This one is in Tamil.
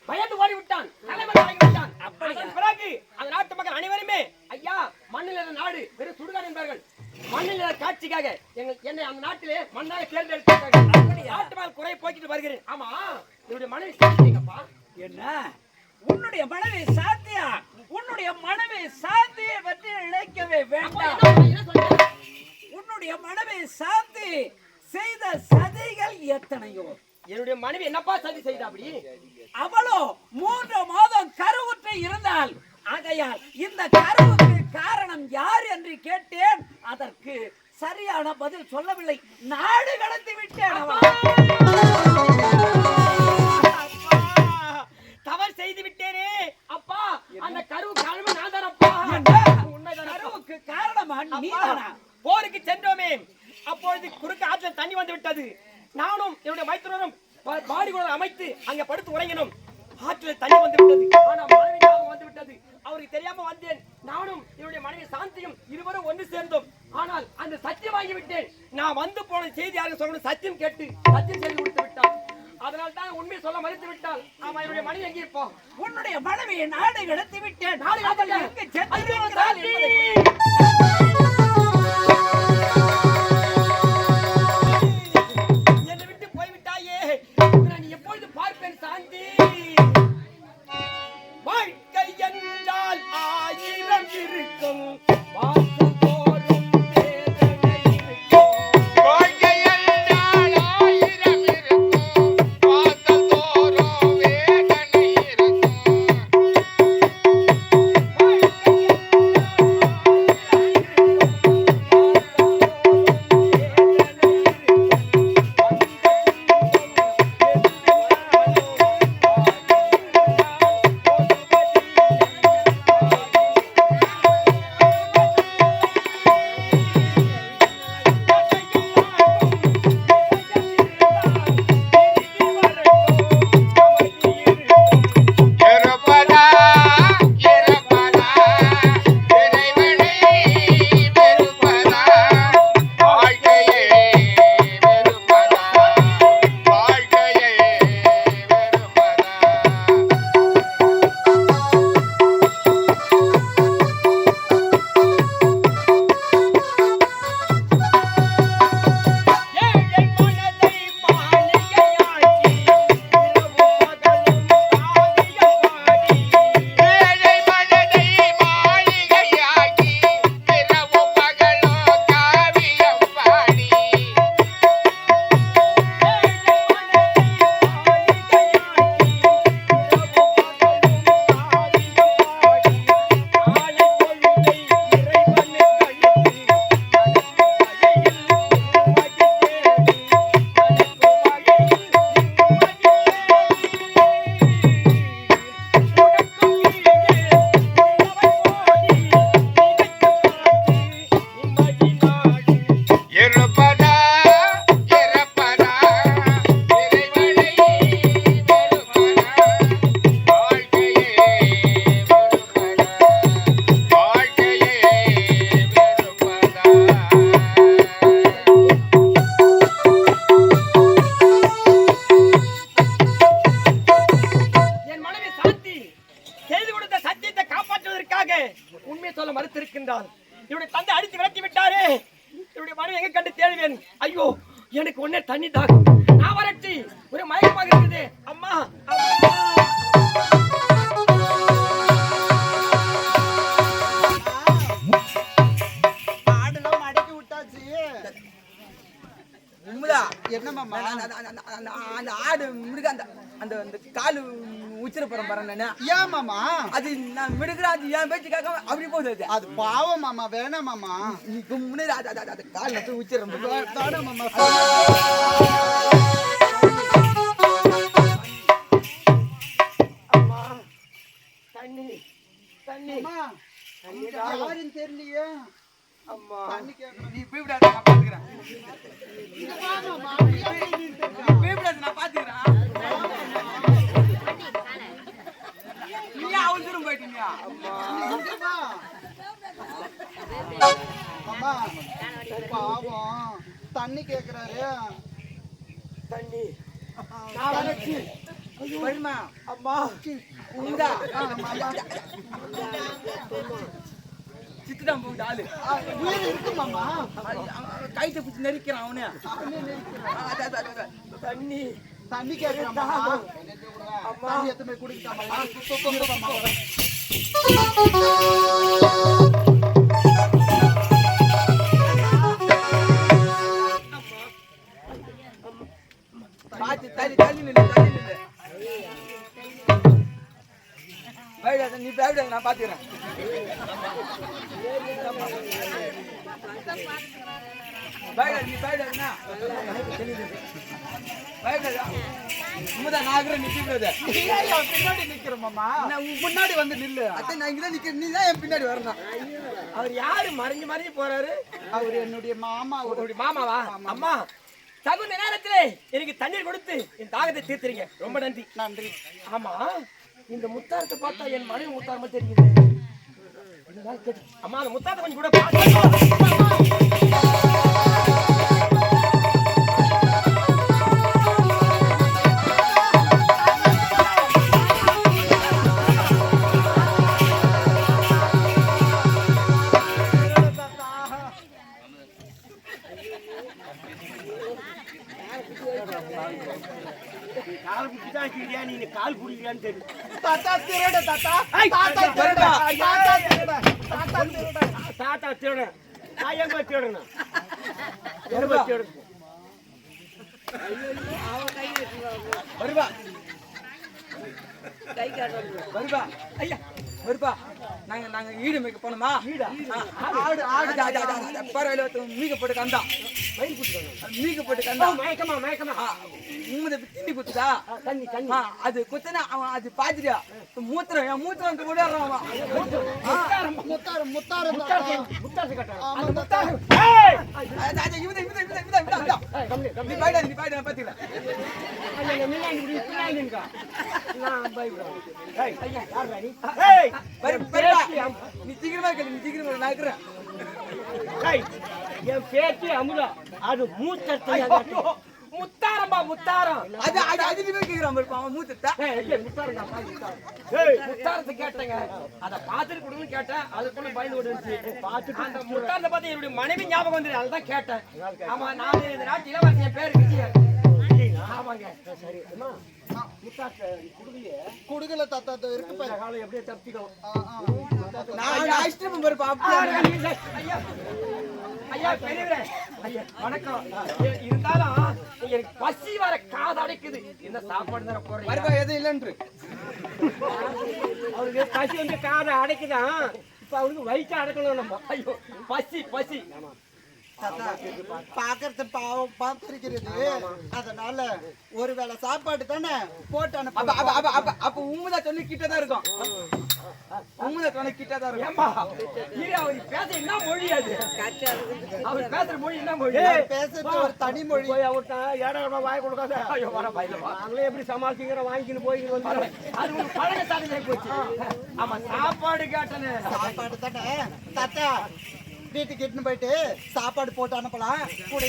பயந்து ஓடி விட்டான். தலைவன் வாங்கி விட்டான். அதன் பிறகு அந்த நாட்டு மக்கள் அனைவருமே ஐயா மண்ணில் நாடு வெறும் சுடுகாடு என்பார்கள். மண்ணில் காட்சிக்காக என்னை அந்த நாட்டிலே மண்ணாக தேர்ந்தெடுத்தார்கள். நாட்டு மக்கள் குறை போக்கிட்டு வருகிறேன். ஆமா என்னுடைய மனைவி சாத்தியங்கப்பா. என்ன உன்னுடைய மனைவி சாத்தியா? உன்னுடைய மனைவி சாந்தியை பற்றி இழைக்கவே வேண்டாம். உன்னுடைய மனைவி சாந்தி செய்த சதிகள் எத்தனையோ. என்னுடைய மனைவி என்னப்பா சதி செய்தா? அப்படி அவளோ 3 மாதம் கருவுற்று இருந்தால், ஆகையால் இந்த கருவுக்கு காரணம் யார் என்று கேட்டேன். அதற்கு சரியான பதில் சொல்லவில்லை. நாடு கடத்தி விட்டேன். தவறு செய்து விட்டேனே அப்பா. அந்த கருவு காரணம் நான் தானப்பா. கருவுக்கு காரணமா நீதானா? போருக்கு சென்றோமே, அப்பொழுது குறுக்க ஆற்றுல தண்ணி வந்து விட்டது. நானும் என்னுடைய மைத்துனரும் பாடிகுளம் அமைத்து அங்க படுத்து உறங்கினோம். ஆற்றுல தண்ணி வந்து விட்டது. ஆனா மனைவி ஞாபகம் வந்து விட்டது. அவருக்கு தெரியாம வந்தேன். நானும் என்னுடைய மனைவி சாந்தியும் இருவரும் ஒன்று சேர்ந்தோம். ஆனால் அந்த சத்தியம் வாங்கி விட்டேன். நான் வந்து போன செய்தி யாருக்கு சொல்லணும்? சத்தியம் கேட்டு சத்தியம் செய்து கொடுத்து விட்டான். அதனால் தான் உண்மையை சொல்ல மறுத்து விட்டால். ஆமா என்னுடைய மனைவி எங்கே இருப்போம்? உன்னுடைய மனைவியை நாடு கடத்தி விட்டேன். என்னை விட்டு போய்விட்டாயே. நான் எப்பொழுது பார்ப்பேன் சாந்தி? வாழ்க்கை என்றால் 1000 இருக்கும். உண்மையை சொல்ல மறுத்திருக்கின்றான். என்னுடைய தந்தை அடித்து விரட்டி விட்டாரே. என்னுடைய மனைவி எங்க கண்டு தேடுவேன்? ஐயோ எனக்கு ஒன்னே தண்ணி தாக்கும். நான் வரட்டி ஒரு மயக்கமாக இருக்குது. அம்மா ஆடுலாம் அடக்கி விட்டாச்சு. என்னமாமா அந்த ஆடு மிருக அந்த அந்த காலு உச்சிரப்புறம் பாருங்க. ஏன் மாமா அது நான் மிடுக்கிற அது என் பேச்சு கேட்காம அப்படி போகுது. அது பாவம் மாமா. வேணாம் மாமா. நீ முன்னாடி அது கால் நட்டு உச்சிரம் மாமா. தண்ணி தண்ணி யாரும் தெரியலையே. அம்மா நீ போய்விடாத, நான் பாத்துக்கிறேன். நான் பாத்துக்கிறேன். நீ அவசரம் போயிட்டீங்க. அம்மா பாவம் தண்ணி கேக்குறாரு. தண்ணி நான் வரைச்சு வருமா அம்மா உண்டா மாமா சித்துதான் போகுது ஆளு உயிர் இருக்கு மாமா கைத்தை பிடிச்சி நெரிக்கிறான் அவனு தண்ணி தண்ணி கேட்கிறேன் மாமா அம்மா எத்தனை குடிக்கிட்டாமா பார்த்து தள்ளி நில்லு பயப்படாத நீ பயப்படாத நான் பாத்துக்கிறேன் பயப்படாத நீ பயப்படாதுண்ணா பயப்படாதா உண்மைதான் நான் இருக்கிறேன் நிற்கிறது பின்னாடி நிக்கிறேன் மாமா நான் உன் முன்னாடி வந்து நில்லு அத்தை நான் இங்கதான் நிக்கிறேன் நீ தான் என் பின்னாடி வரணும் அவர் யாரு மறைஞ்சு போறாரு? அவர் என்னுடைய மாமா உங்களுடைய மாமாவா? அம்மா தகுந்த நேரத்திலே எனக்கு தண்ணீர் கொடுத்து என் தாகத்தை தீர்த்துறீங்க, ரொம்ப நன்றி. நன்றி ஆமா, இந்த முத்தாரத்தை பார்த்தா என் மனைவி முத்தாரமா தெரியுது. அம்மா அந்த முத்தாரத்தை கொஞ்சம் கூட பார்த்து கால் குடிதான் கிரியா, நீங்க கால் குடிக்கலான்னு தெரியும். தாத்தா திருட தாத்தா ஐய், தாத்தா திருட தாத்தா திருட தாத்தா திருட தாத்தா திருடன். நான் எங்க திருடணும்? எங்க திருடன்? வருவா வருவா ஐயா வருப்பா நாங்க ஈடு மேய்க்க போனோமா ஆடு பரவாயில்ல மீக போட்டு கந்தா மீக போட்டு கந்தா மயக்கமா உங்களை திண்ணி குத்துதா தண்ணி அது குத்தனா அவன் அது பாத்துட்டா மூத்திரம் என் மூத்திரம் ஓடிடுறான் அவன் முத்தாரம் முத்தாரம் முத்தாசு கட்டாரம். ஆமா, அந்த முத்தாசு. நீ பாய்டா பாத்தீங்களா நீ சீக்கிரமா கேளு நீ சீக்கிரமா நான் இருக்கிறேன் என் பேச்சு அமுதா, அது மூத்தத்தை முத்தாரம்பா முத்தாரம். அது அது அது நீ கேக்குறான் பாரு அவன் மூத்தத்தா முத்தாரத்தை கேட்டேங்க, அதை பார்த்துட்டு கொடுன்னு கேட்டேன். அதுக்குள்ள பயந்து ஓடிச்சு. பார்த்துட்டு அந்த முத்தாரத்தை பார்த்து என்னுடைய மனைவி ஞாபகம் வந்து அதுதான் கேட்டேன். ஆமா, நான் இந்த நாட்டு இளவரசி, என் பேர் விஜயன். ஆமாங்க சரி. முத்தாரத்தை குடுக்கல தாத்தா இருக்கு பாரு காலம் எப்படியே தப்பிக்கும். நான் இஷ்டம் பாரு பாப்பா ஐயா ஐயா பெரியவரே, ஐயா வணக்கம். இருந்தாலும் எனக்கு பசி வர காது அடைக்குது. என்ன சாப்பாடு தர போறீங்க? வருவா எதுவும் இல்லைன்று அவருக்கு பசி வந்து காதை அடைக்குதான். இப்ப அவருக்கு வயிற்று அடக்கணும் நம்ம. ஐயோ பசி தாத்தா பாக்குறது பாவம் பார்த்திருக்கிறது, அதனால ஒருவேளை சாப்பாடு தானே போட்டு அப்ப உண்மைதா சொல்லி கிட்டதான் இருக்கும். உண்மைதா சொன்ன கிட்டதான் இருக்கும். ஏம்பா இது அவர் பேச என்ன மொழி? அது அவர் பேசுற மொழி என்ன மொழி? பேசுறது ஒரு தனி மொழி. போய் அவர்கிட்ட ஏடா வாய் கொடுக்காத. ஐயோ வர பயிலப்பா, நாங்களே எப்படி சமாளிச்சுங்கிற வாங்கிக்கின்னு போய்க்கின்னு வந்து அது ஒரு பழக சாதனை போச்சு. ஆமா, சாப்பாடு கேட்டனே. சாப்பாடு தானே தாத்தா, வீட்டுக்கு இட்டுன்னு போயிட்டு சாப்பாடு போட்டு அனுப்பலாம் கூட.